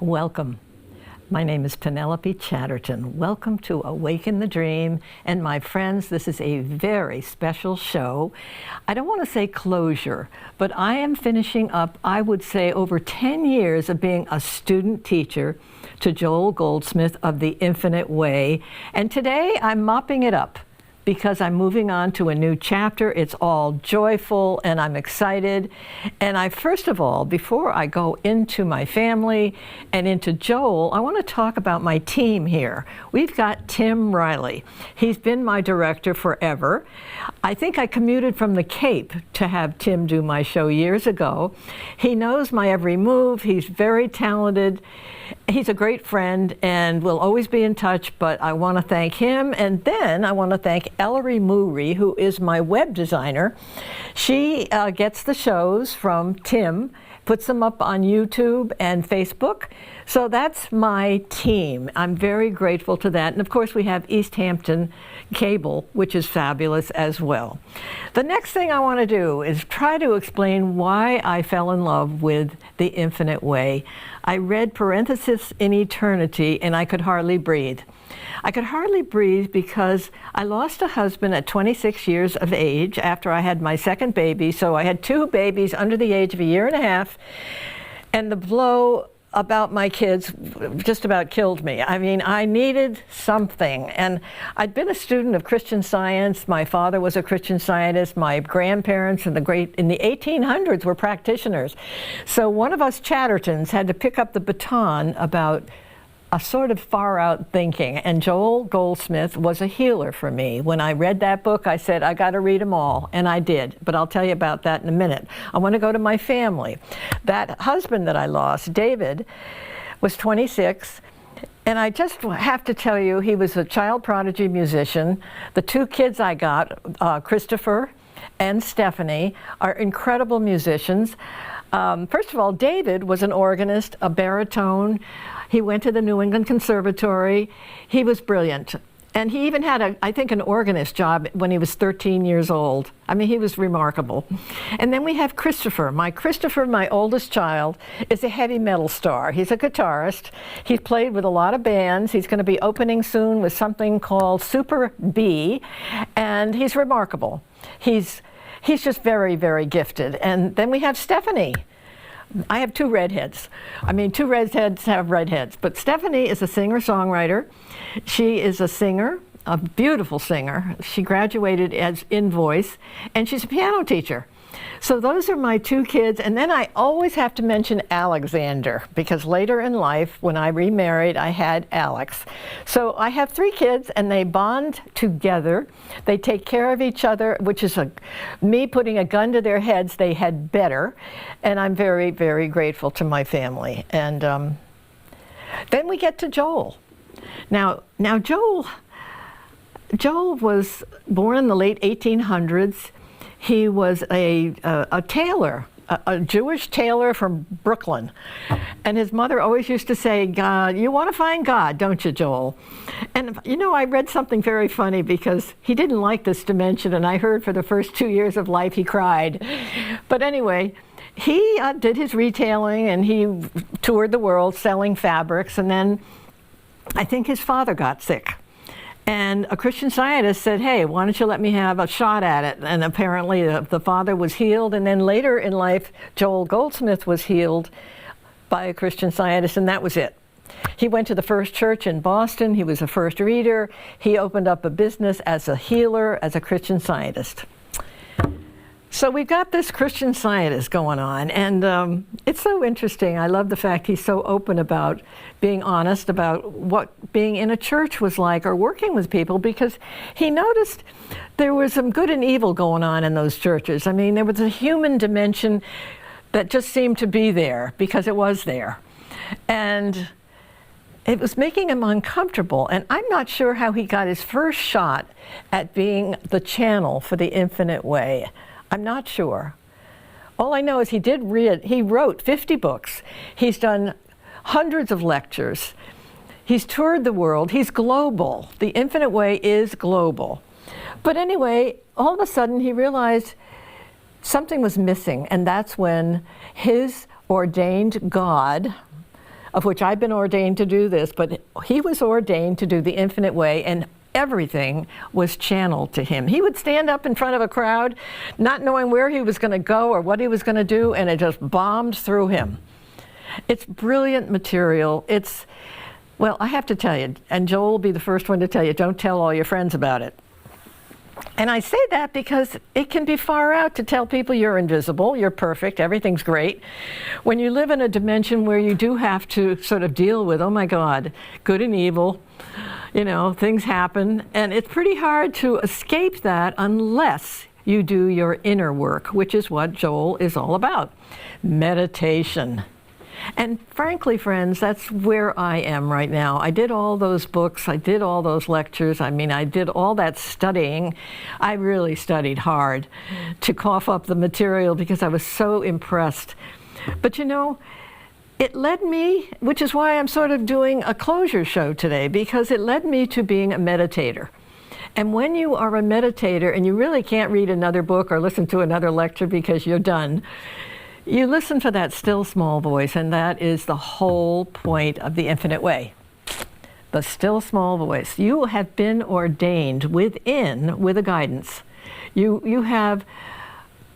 Welcome. My name is Penelope Chatterton. Welcome to Awaken the Dream. And my friends, this is a very special show. I don't want to say closure, but I am finishing up, I would say, over 10 years of being a student teacher to Joel Goldsmith of the Infinite Way. And today I'm mopping it up because I'm moving on to a new chapter. It's all joyful and I'm excited. And I, first of all, before I go into my family and into Joel, I want to talk about my team here. We've got Tim Riley. He's been my director forever. I think I commuted from the Cape to have Tim do my show years ago. He knows my every move. He's very talented. He's a great friend and will always be in touch, but I want to thank him. And then I want to thank Ellery Moori, who is my web designer. She gets the shows from Tim, puts them up on YouTube and Facebook. So that's my team. I'm very grateful to that. And of course, we have Easthampton Cable, which is fabulous as well. The next thing I want to do is try to explain why I fell in love with the Infinite Way. I read parenthesis in eternity and I could hardly breathe. I could hardly breathe because I lost a husband at 26 years of age after I had my second baby. So I had two babies under the age of a year and a half, and the blow about my kids just about killed me. I mean, I needed something. And I'd been a student of Christian Science. My father was a Christian Scientist. My grandparents in the 1800s were practitioners. So one of us Chattertons had to pick up the baton about a sort of far out thinking. And Joel Goldsmith was a healer for me. When I read that book, I said, I got to read them all. And I did. But I'll tell you about that in a minute. I want to go to my family. That husband that I lost, David, was 26. And I just have to tell you, he was a child prodigy musician. The two kids I got, Christopher and Stephanie, are incredible musicians. First of all, David was an organist, a baritone. He went to the New England Conservatory. He was brilliant. And he even had, I think, an organist job when he was 13 years old. I mean, he was remarkable. And then we have Christopher. Christopher, my oldest child, is a heavy metal star. He's a guitarist. He's played with a lot of bands. He's going to be opening soon with something called Super B. And he's remarkable. He's just very, very gifted. And then we have Stephanie. I have two redheads. I mean, two redheads have redheads. But Stephanie is a singer-songwriter. She is a singer, a beautiful singer. She graduated as in voice, and she's a piano teacher. So those are my two kids. And then I always have to mention Alexander, because later in life, when I remarried, I had Alex. So I have three kids, and they bond together. They take care of each other, which is me putting a gun to their heads. They had better. And I'm very, very grateful to my family. And then we get to Joel. Now Joel was born in the late 1800s. He was a tailor, a Jewish tailor from Brooklyn. And his mother always used to say, God, you want to find God, don't you, Joel? And, you know, I read something very funny because he didn't like this dimension, and I heard for the first 2 years of life he cried. But anyway, he did his retailing, and he toured the world selling fabrics, and then I think his father got sick. And a Christian Scientist said, hey, why don't you let me have a shot at it? And apparently the father was healed. And then later in life, Joel Goldsmith was healed by a Christian Scientist, and that was it. He went to the First Church in Boston. He was a first reader. He opened up a business as a healer, as a Christian Scientist. So we've got this Christian Scientist going on, and it's so interesting. I love the fact he's so open about being honest about what being in a church was like or working with people, because he noticed there was some good and evil going on in those churches. I mean, there was a human dimension that just seemed to be there because it was there. And it was making him uncomfortable, and I'm not sure how he got his first shot at being the channel for the Infinite Way. I'm not sure. All I know is he wrote 50 books. He's done hundreds of lectures. He's toured the world. He's global. The Infinite Way is global. But anyway, all of a sudden he realized something was missing, and that's when his ordained God of which I've been ordained to do this, but he was ordained to do the Infinite Way, and everything was channeled to him. He would stand up in front of a crowd, not knowing where he was going to go or what he was going to do, and it just bombed through him. It's brilliant material. Well, I have to tell you, and Joel will be the first one to tell you, don't tell all your friends about it. And I say that because it can be far out to tell people you're invisible, you're perfect, everything's great. When you live in a dimension where you do have to sort of deal with, oh my God, good and evil, things happen, and it's pretty hard to escape that unless you do your inner work, which is what Joel is all about, meditation. And frankly, friends, that's where I am right now. I did all those books, I did all those lectures, I did all that studying. I really studied hard to cough up the material because I was so impressed. But it led me, which is why I'm sort of doing a closure show today, because it led me to being a meditator. And when you are a meditator and you really can't read another book or listen to another lecture because you're done, you listen for that still small voice, and that is the whole point of the Infinite Way. The still small voice. You have been ordained within with a guidance. You have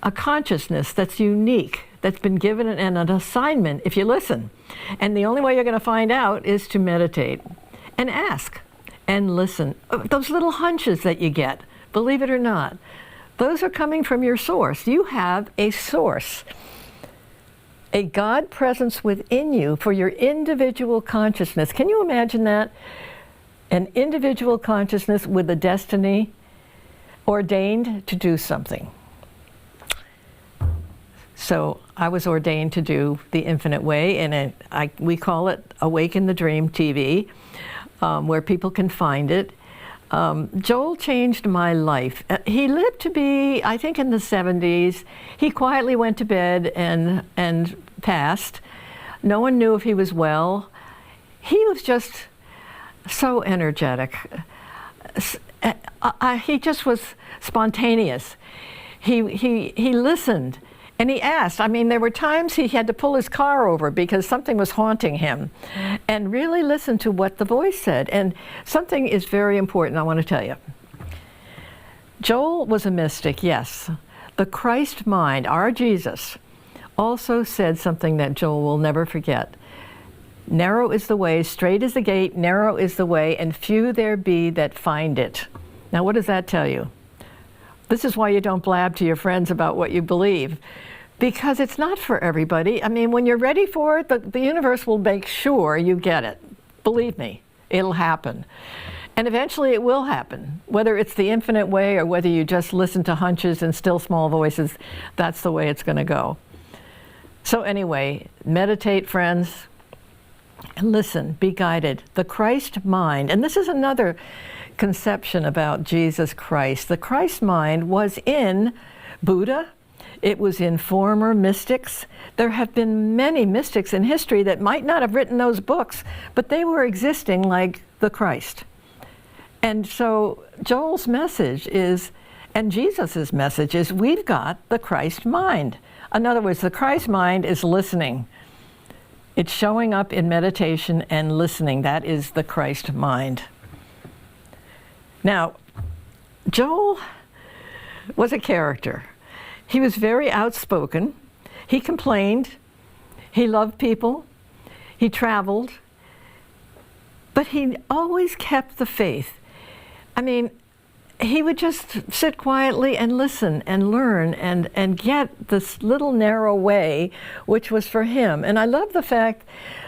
a consciousness that's unique, that's been given an assignment if you listen. And the only way you're going to find out is to meditate and ask and listen. Those little hunches that you get, believe it or not, those are coming from your source. You have a source, a God presence within you for your individual consciousness. Can you imagine that? An individual consciousness with a destiny ordained to do something. So I was ordained to do the Infinite Way, and we call it Awaken the Dream TV, where people can find it. Joel changed my life. He lived to be, I think, in the 70s. He quietly went to bed and passed. No one knew if he was well. He was just so energetic. He just was spontaneous. He listened. And he asked. There were times he had to pull his car over because something was haunting him, and really listen to what the voice said. And something is very important I want to tell you. Joel was a mystic, yes. The Christ mind, our Jesus, also said something that Joel will never forget. Narrow is the way, straight is the gate, narrow is the way, and few there be that find it. Now, what does that tell you? This is why you don't blab to your friends about what you believe, because it's not for everybody. When you're ready for it, the universe will make sure you get it. Believe me, it'll happen. And eventually it will happen. Whether it's the Infinite Way or whether you just listen to hunches and still small voices, that's the way it's going to go. So anyway, meditate, friends, and listen, be guided. The Christ mind, and this is another conception about Jesus Christ. The Christ mind was in Buddha. It was in former mystics. There have been many mystics in history that might not have written those books, but they were existing like the Christ. And so Joel's message is, and Jesus's message is, we've got the Christ mind. In other words, the Christ mind is listening. It's showing up in meditation and listening. That is the Christ mind. Now, Joel was a character. He was very outspoken. He complained. He loved people. He traveled. But he always kept the faith. He would just sit quietly and listen and learn and get this little narrow way, which was for him. And I love the fact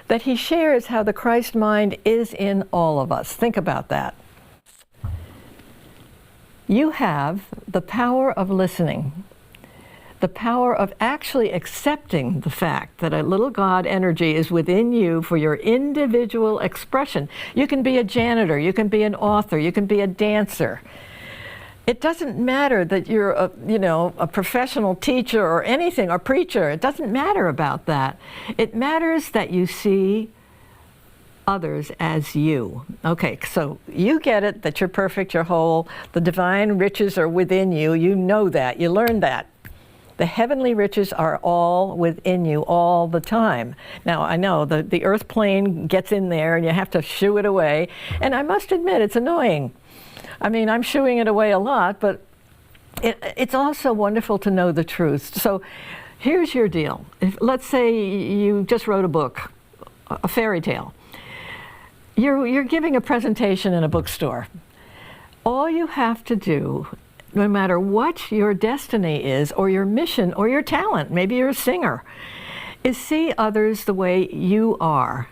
that he shares how the Christ mind is in all of us. Think about that. You have the power of listening, the power of actually accepting the fact that a little God energy is within you for your individual expression. You can be a janitor, you can be an author, you can be a dancer. It doesn't matter that you're a professional teacher or anything, or preacher. It doesn't matter about that. It matters that you see others as you. Okay, so you get it, that you're perfect, you're whole, the divine riches are within you. You know that, you learned that. The heavenly riches are all within you all the time. Now, I know the earth plane gets in there and you have to shoo it away. And I must admit, it's annoying. I mean, I'm shooing it away a lot, but it's also wonderful to know the truth. So here's your deal. Let's say you just wrote a book, a fairy tale. You're giving a presentation in a bookstore. All you have to do, no matter what your destiny is, or your mission, or your talent, maybe you're a singer, is see others the way you are.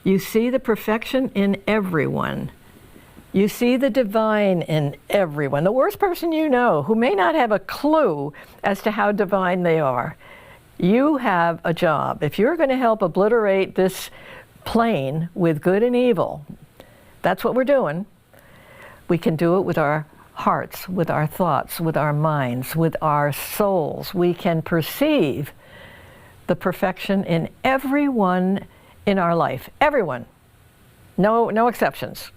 You see the perfection in everyone. You see the divine in everyone. The worst person you know, who may not have a clue as to how divine they are. You have a job. If you're going to help obliterate this plane with good and evil, that's what we're doing. We can do it with our hearts, with our thoughts, with our minds, with our souls. We can perceive the perfection in everyone in our life. Everyone. No exceptions.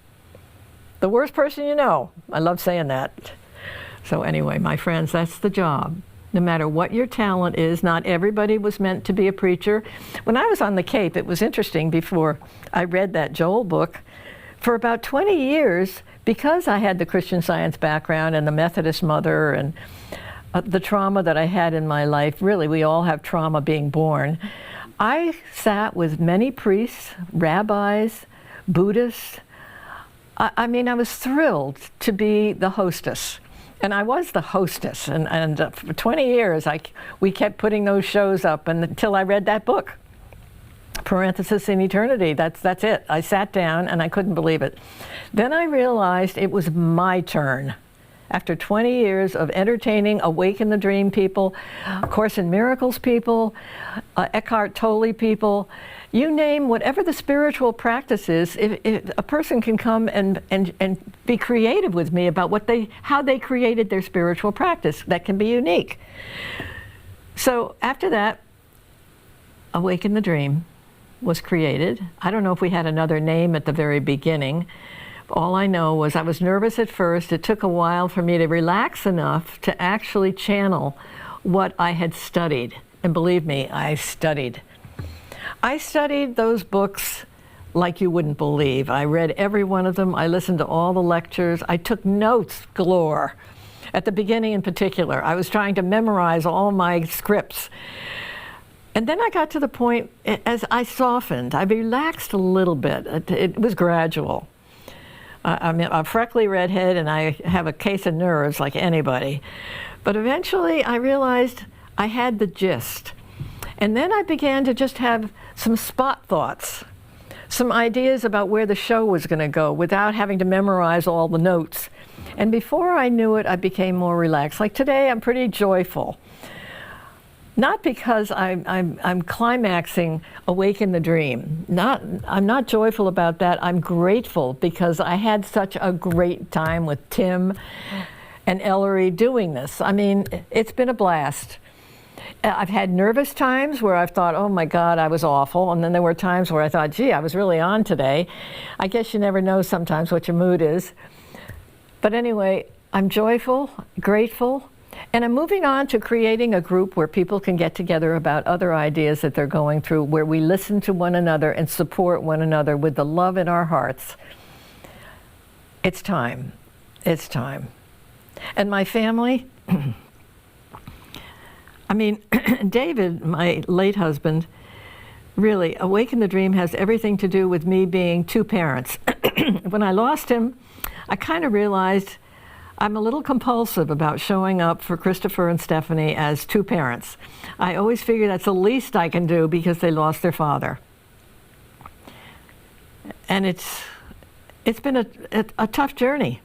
The worst person you know. I love saying that. So anyway, my friends, that's the job. No matter what your talent is, not everybody was meant to be a preacher. When I was on the Cape, it was interesting before I read that Joel book. For about 20 years, because I had the Christian Science background and the Methodist mother and the trauma that I had in my life, really, we all have trauma being born. I sat with many priests, rabbis, Buddhists. I mean, I was thrilled to be the hostess. And I was the hostess. And for 20 years, we kept putting those shows up until I read that book. Parenthesis in Eternity, that's it. I sat down and I couldn't believe it. Then I realized it was my turn. After 20 years of entertaining Awaken the Dream people, Course in Miracles people, Eckhart Tolle people, you name whatever the spiritual practice is, if a person can come and be creative with me about how they created their spiritual practice. That can be unique. So after that, Awaken the Dream was created. I don't know if we had another name at the very beginning. All I know was I was nervous at first. It took a while for me to relax enough to actually channel what I had studied. And believe me, I studied. I studied those books like you wouldn't believe. I read every one of them. I listened to all the lectures. I took notes galore. At the beginning in particular, I was trying to memorize all my scripts. And then I got to the point, as I softened, I relaxed a little bit. It was gradual. I'm a freckly redhead and I have a case of nerves like anybody. But eventually I realized I had the gist. And then I began to just have some spot thoughts, some ideas about where the show was going to go without having to memorize all the notes. And before I knew it, I became more relaxed. Like today, I'm pretty joyful. Not because I'm climaxing Awaken the Dream. I'm not joyful about that. I'm grateful because I had such a great time with Tim and Ellery doing this. I mean, it's been a blast. I've had nervous times where I've thought, oh my God, I was awful. And then there were times where I thought, gee, I was really on today. I guess you never know sometimes what your mood is. But anyway, I'm joyful, grateful. And I'm moving on to creating a group where people can get together about other ideas that they're going through, where we listen to one another and support one another with the love in our hearts. It's time. It's time. And my family, I mean, David, my late husband, really, Awaken the Dream has everything to do with me being two parents. When I lost him, I kind of realized I'm a little compulsive about showing up for Christopher and Stephanie as two parents. I always figure that's the least I can do because they lost their father. And it's been a tough journey,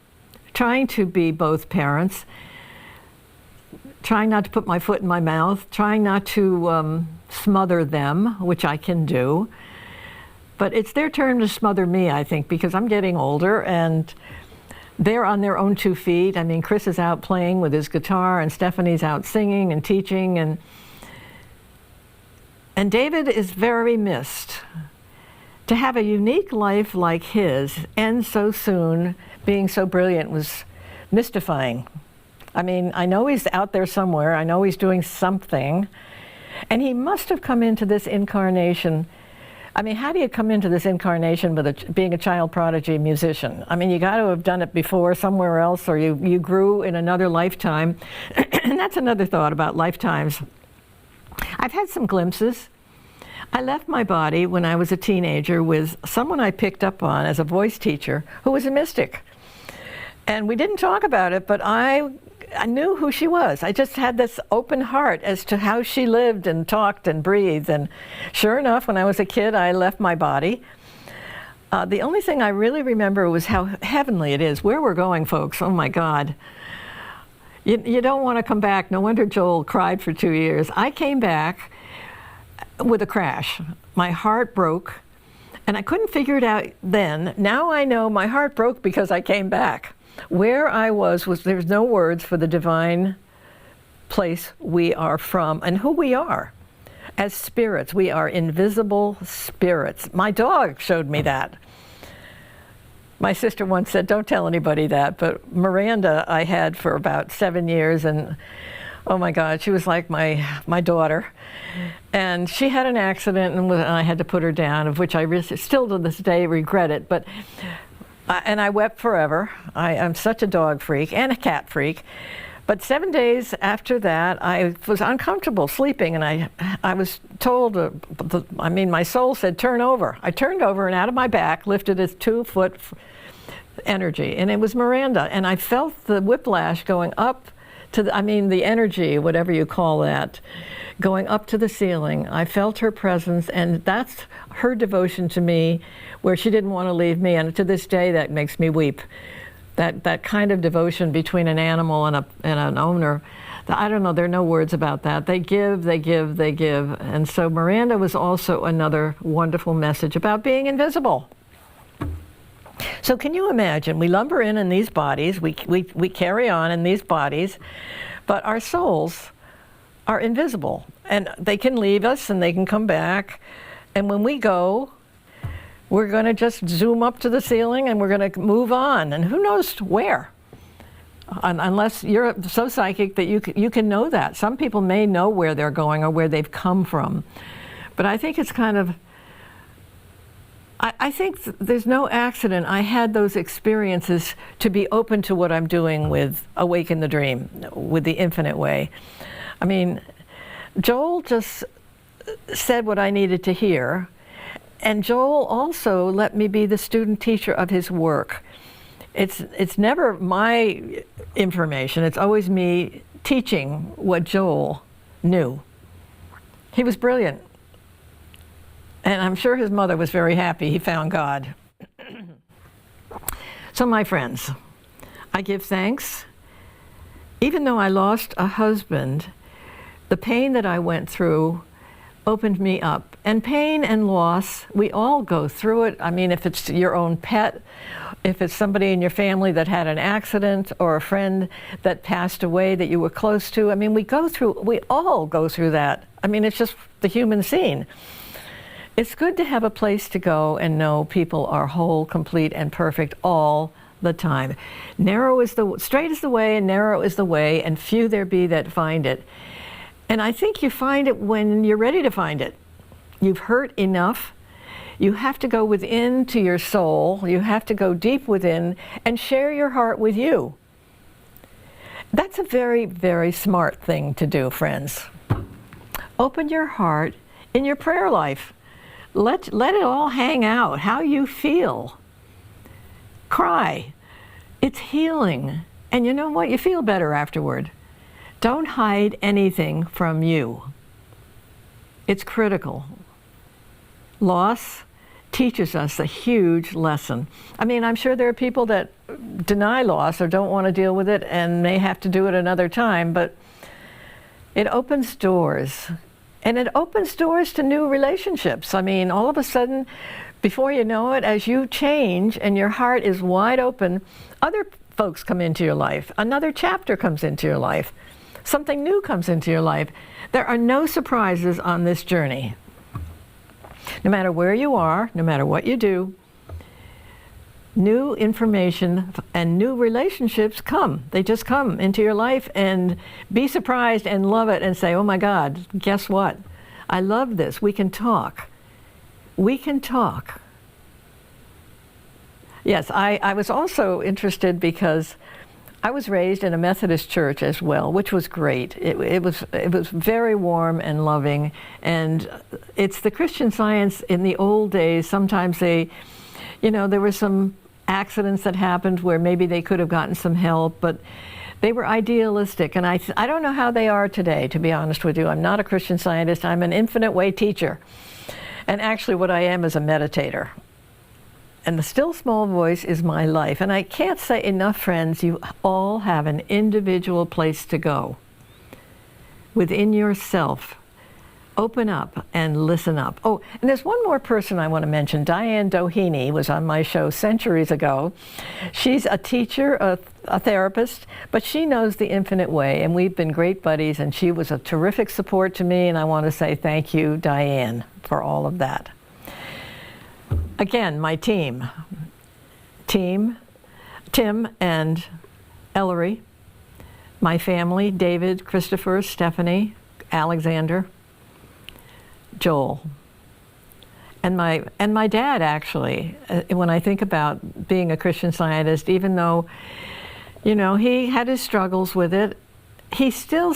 trying to be both parents, trying not to put my foot in my mouth, trying not to smother them, which I can do. But it's their turn to smother me, I think, because I'm getting older and they're on their own 2 feet. I mean, Chris is out playing with his guitar and Stephanie's out singing and teaching, and David is very missed. To have a unique life like his end so soon, being so brilliant, was mystifying I mean, I know he's out there somewhere. I know he's doing something. And he must have come into this incarnation. I mean, how do you come into this incarnation with being a child prodigy musician? I mean, you got to have done it before somewhere else, or you grew in another lifetime. And that's another thought about lifetimes. I've had some glimpses. I left my body when I was a teenager with someone I picked up on as a voice teacher who was a mystic. And we didn't talk about it, but I knew who she was. I just had this open heart as to how she lived and talked and breathed. And sure enough, when I was a kid, I left my body. The only thing I really remember was how heavenly it is. Where we're going, folks, oh my God. You don't want to come back. No wonder Joel cried for 2 years. I came back with a crash. My heart broke, and I couldn't figure it out then. Now I know my heart broke because I came back. Where I was there's no words for the divine place we are from and who we are. As spirits, we are invisible spirits. My dog showed me that. My sister once said, don't tell anybody that, but Miranda I had for about 7 years, and oh my God, she was like my daughter. And she had an accident, and I had to put her down, of which I still to this day regret it. But and I wept forever. I'm such a dog freak and a cat freak. But 7 days after that, I was uncomfortable sleeping, and I was told, my soul said, turn over. I turned over, and out of my back lifted this 2-foot energy, and it was Miranda. And I felt the whiplash going up to the energy, whatever you call that, going up to the ceiling. I felt her presence, and that's her devotion to me, where she didn't want to leave me, and to this day that makes me weep. That kind of devotion between an animal and an owner, I don't know, there are no words about that. They give, they give, they give. And so Miranda was also another wonderful message about being invisible. So can you imagine, we lumber in these bodies, we carry on in these bodies, but our souls are invisible, and they can leave us and they can come back, and when we go, we're going to just zoom up to the ceiling and we're going to move on, and who knows where, unless you're so psychic that you can know that. Some people may know where they're going or where they've come from, but I think it's kind of, I think there's no accident. I had those experiences to be open to what I'm doing with Awaken the Dream, with the Infinite Way. I mean, Joel just said what I needed to hear, and Joel also let me be the student teacher of his work. It's never my information, it's always me teaching what Joel knew. He was brilliant. And I'm sure his mother was very happy he found God. So my friends, I give thanks. Even though I lost a husband, the pain that I went through opened me up. And pain and loss, we all go through it. I mean, if it's your own pet, if it's somebody in your family that had an accident, or a friend that passed away that you were close to, I mean, we all go through that. I mean, it's just the human scene. It's good to have a place to go and know people are whole, complete, and perfect all the time. Straight is the way, and narrow is the way, and few there be that find it. And I think you find it when you're ready to find it. You've hurt enough. You have to go within to your soul. You have to go deep within and share your heart with you. That's a very, very smart thing to do, friends. Open your heart in your prayer life. Let it all hang out, how you feel. Cry. It's healing. And you know what? You feel better afterward. Don't hide anything from you. It's critical. Loss teaches us a huge lesson. I mean, I'm sure there are people that deny loss or don't want to deal with it and may have to do it another time, but it opens doors. And it opens doors to new relationships. I mean, all of a sudden, before you know it, as you change and your heart is wide open, other folks come into your life. Another chapter comes into your life. Something new comes into your life. There are no surprises on this journey. No matter where you are, no matter what you do, new information and new relationships come. They just come into your life, and be surprised and love it and say, oh my God, guess what? I love this. We can talk. We can talk. Yes, I was also interested because I was raised in a Methodist church as well, which was great. It was very warm and loving, and it's the Christian Science in the old days. Sometimes they, there were some accidents that happened where maybe they could have gotten some help, but they were idealistic, and I don't know how they are today, to be honest with you. I'm not a Christian Scientist. I'm an Infinite Way teacher, and actually what I am is a meditator. And the still small voice is my life. And I can't say enough, friends, you all have an individual place to go within yourself. Open up and listen up. Oh, and there's one more person I want to mention. Diane Doheny was on my show centuries ago. She's a teacher, a therapist, but she knows the Infinite Way, and we've been great buddies, and she was a terrific support to me, and I want to say thank you, Diane, for all of that. Again, my team, Tim and Ellery, my family, David, Christopher, Stephanie, Alexander, Joel, and my dad, actually. When I think about being a Christian Scientist, even though, he had his struggles with it, he still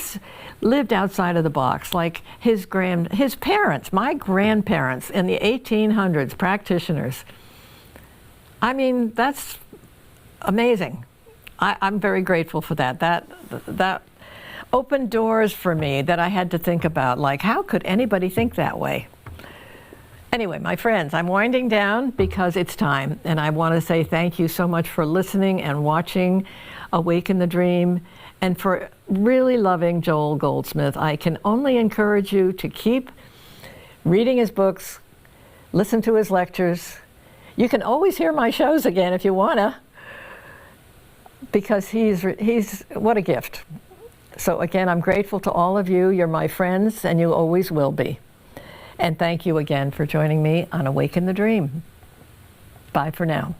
lived outside of the box, like his parents, my grandparents in the 1800s, practitioners. I mean, that's amazing. I'm very grateful for that. That opened doors for me that I had to think about, like, how could anybody think that way? Anyway, my friends, I'm winding down because it's time, and I want to say thank you so much for listening and watching Awaken the Dream, and for really loving Joel Goldsmith. I can only encourage you to keep reading his books, listen to his lectures. You can always hear my shows again if you wanna, because he's what a gift. So again, I'm grateful to all of you. You're my friends, and you always will be. And thank you again for joining me on Awaken the Dream. Bye for now.